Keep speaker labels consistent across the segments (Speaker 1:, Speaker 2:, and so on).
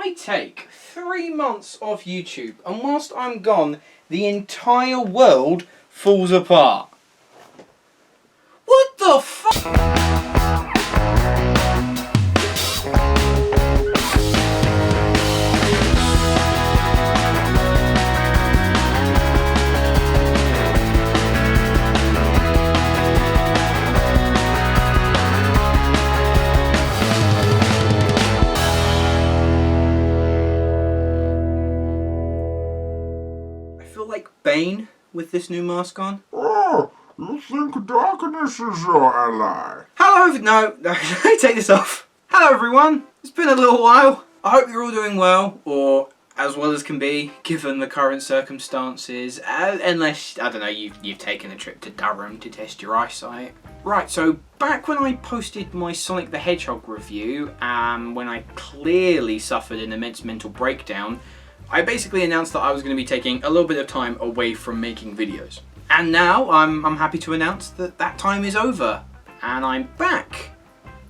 Speaker 1: I take 3 months off YouTube, and whilst I'm gone, the entire world falls apart. What the fuck? Like Bane with this new mask on.
Speaker 2: Oh, you think darkness is your ally?
Speaker 1: Hello, no, let me take this off. Hello everyone, it's been a little while. I hope you're all doing well, or as well as can be, given the current circumstances, unless, I don't know, you've taken a trip to Durham to test your eyesight. Right, so back when I posted my Sonic the Hedgehog review, when I clearly suffered an immense mental breakdown, I basically announced that I was going to be taking a little bit of time away from making videos. And now I'm happy to announce that that time is over. And I'm back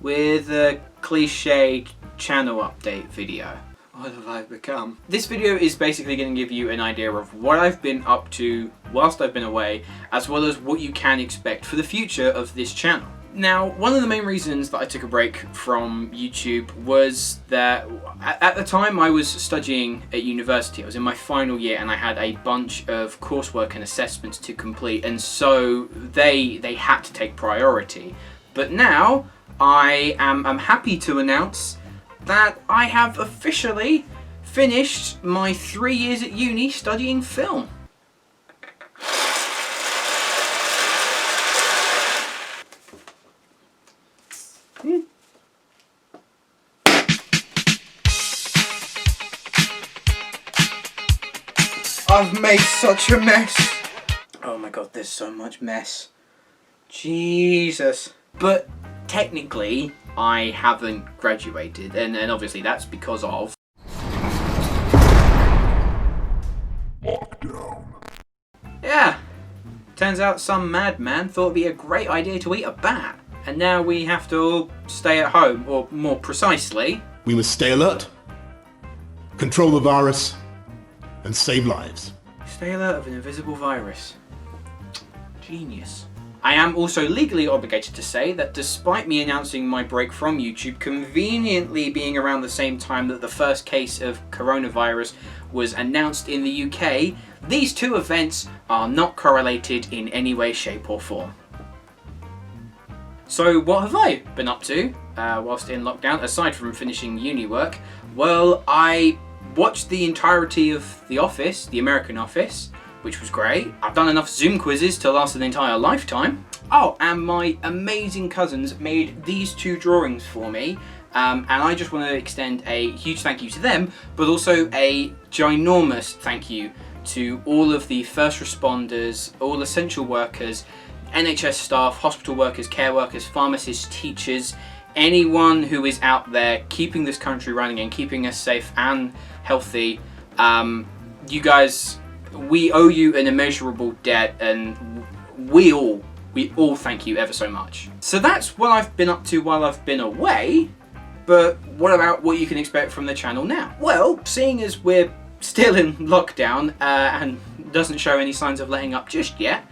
Speaker 1: with a cliched channel update video. What have I become? This video is basically going to give you an idea of what I've been up to whilst I've been away, as well as what you can expect for the future of this channel. Now, one of the main reasons that I took a break from YouTube was that at the time I was studying at university. I was in my final year and I had a bunch of coursework and assessments to complete, and so they had to take priority. But now I am happy to announce that I have officially finished my 3 years at uni studying film. I've made such a mess. Oh my god, there's so much mess. Jesus. But technically, I haven't graduated, and obviously that's because of
Speaker 2: lockdown.
Speaker 1: Yeah. Turns out some madman thought it'd be a great idea to eat a bat. And now we have to all stay at home, or more precisely,
Speaker 3: we must stay alert, control the virus, and save lives.
Speaker 1: Stay alert of an invisible virus. Genius. I am also legally obligated to say that despite me announcing my break from YouTube conveniently being around the same time that the first case of coronavirus was announced in the UK, these two events are not correlated in any way, shape or form. So what have I been up to whilst in lockdown, aside from finishing uni work? Well, I watched the entirety of The Office, the American Office, which was great. I've done enough Zoom quizzes to last an entire lifetime. Oh, and my amazing cousins made these two drawings for me, and I just want to extend a huge thank you to them, but also a ginormous thank you to all of the first responders, all essential workers, NHS staff, hospital workers, care workers, pharmacists, teachers, anyone who is out there keeping this country running and keeping us safe and healthy. You guys, we owe you an immeasurable debt, and we all thank you ever so much. So that's what I've been up to while I've been away, but what about what you can expect from the channel now? Well, seeing as we're still in lockdown and doesn't show any signs of letting up just yet,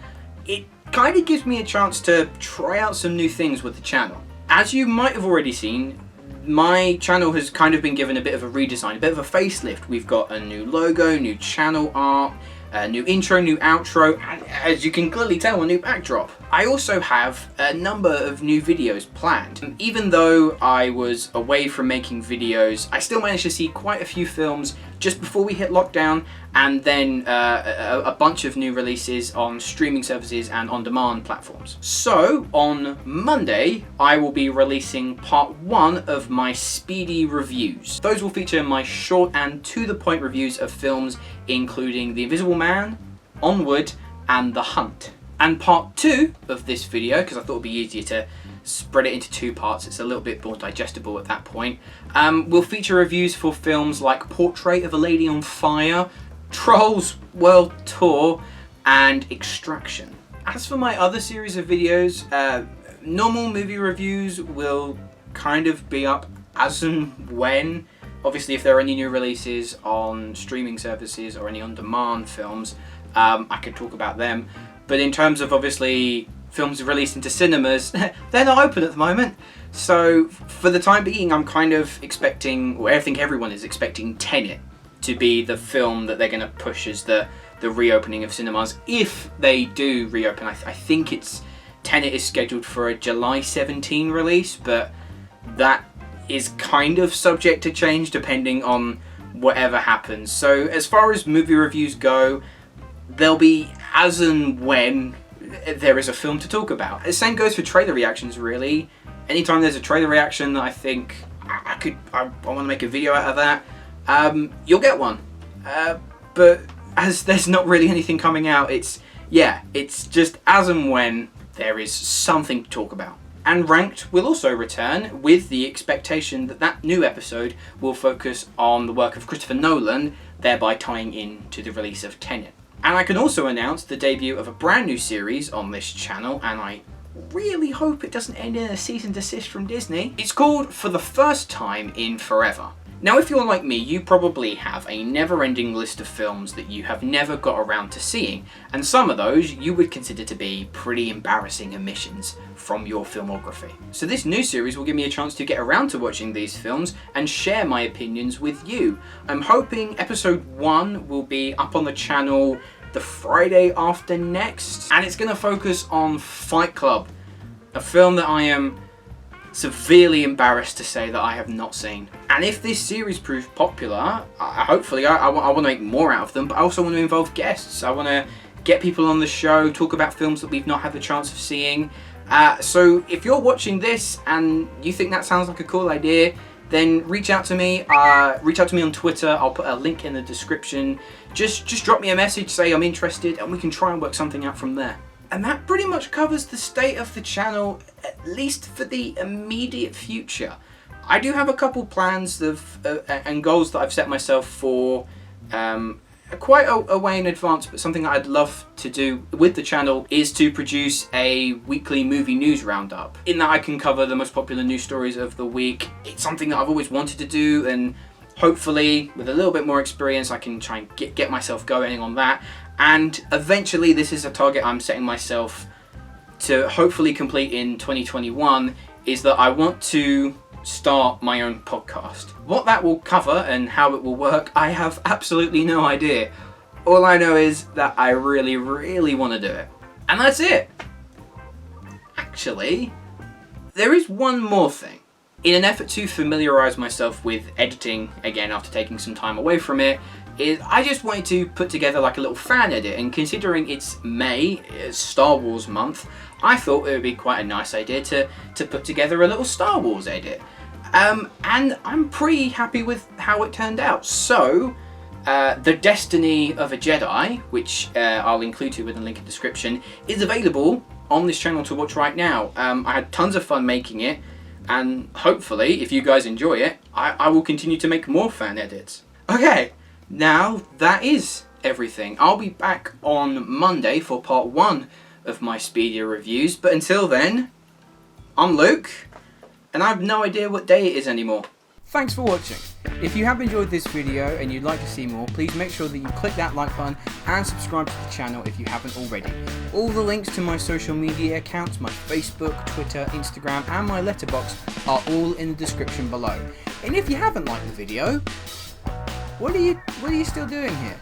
Speaker 1: it kind of gives me a chance to try out some new things with the channel. As you might have already seen, my channel has kind of been given a bit of a redesign, a bit of a facelift. We've got a new logo, new channel art, a new intro, new outro, and as you can clearly tell, a new backdrop. I also have a number of new videos planned. Even though I was away from making videos, I still managed to see quite a few films just before we hit lockdown, and then a bunch of new releases on streaming services and on-demand platforms. So on Monday, I will be releasing part 1 of my Speedy Reviews. Those will feature my short and to-the-point reviews of films including The Invisible Man, Onward, and The Hunt. And part 2 of this video, because I thought it would be easier to spread it into 2 parts, it's a little bit more digestible at that point, will feature reviews for films like Portrait of a Lady on Fire, Trolls World Tour, and Extraction. As for my other series of videos, normal movie reviews will kind of be up as and when Obviously, if there are any new releases on streaming services or any on-demand films, I could talk about them. But in terms of obviously films released into cinemas, they're not open at the moment. So for the time being, I'm kind of expecting, or I think everyone is expecting, Tenet to be the film that they're going to push as the reopening of cinemas. If they do reopen, I think Tenet is scheduled for a July 17 release, but that is kind of subject to change depending on whatever happens. So as far as movie reviews go, they'll be as and when there is a film to talk about. The same goes for trailer reactions, really. Anytime there's a trailer reaction that I think I want to make a video out of that, you'll get one. But as there's not really anything coming out, it's just as and when there is something to talk about. And Ranked will also return with the expectation that new episode will focus on the work of Christopher Nolan, thereby tying in to the release of Tenet. And I can also announce the debut of a brand new series on this channel, and I really hope it doesn't end in a cease and desist from Disney. It's called For the First Time in Forever. Now, if you're like me, you probably have a never-ending list of films that you have never got around to seeing, and some of those you would consider to be pretty embarrassing omissions from your filmography. So this new series will give me a chance to get around to watching these films and share my opinions with you. I'm hoping episode 1 will be up on the channel the Friday after next, and it's going to focus on Fight Club, a film that I am severely embarrassed to say that I have not seen. And if this series proves popular, hopefully I want to make more out of them, but I also want to involve guests. I want to get people on the show, talk about films that we've not had the chance of seeing. So if you're watching this and you think that sounds like a cool idea, then reach out to me. Reach out to me on Twitter. I'll put a link in the description. Just drop me a message, say I'm interested, and we can try and work something out from there. And that pretty much covers the state of the channel, at least for the immediate future. I do have a couple plans and goals that I've set myself for quite a way in advance, but something that I'd love to do with the channel is to produce a weekly movie news roundup. In that I can cover the most popular news stories of the week. It's something that I've always wanted to do, and hopefully with a little bit more experience I can try and get myself going on that. And eventually, this is a target I'm setting myself to hopefully complete in 2021, is that I want to start my own podcast. What that will cover and how it will work, I have absolutely no idea. All I know is that I really, really want to do it. And that's it. Actually, there is one more thing. In an effort to familiarise myself with editing, again after taking some time away from it, I just wanted to put together like a little fan edit, and considering it's May, it's Star Wars month, I thought it would be quite a nice idea to put together a little Star Wars edit. And I'm pretty happy with how it turned out. So, The Destiny of a Jedi, which I'll include to with a link in the description, is available on this channel to watch right now. I had tons of fun making it, and hopefully, if you guys enjoy it, I will continue to make more fan edits. Okay. Now, that is everything. I'll be back on Monday for part 1 of my Speedy Reviews, but until then, I'm Luke, and I have no idea what day it is anymore. Thanks for watching. If you have enjoyed this video and you'd like to see more, please make sure that you click that like button and subscribe to the channel if you haven't already. All the links to my social media accounts, my Facebook, Twitter, Instagram, and my letterbox are all in the description below. And if you haven't liked the video, what are you still doing here?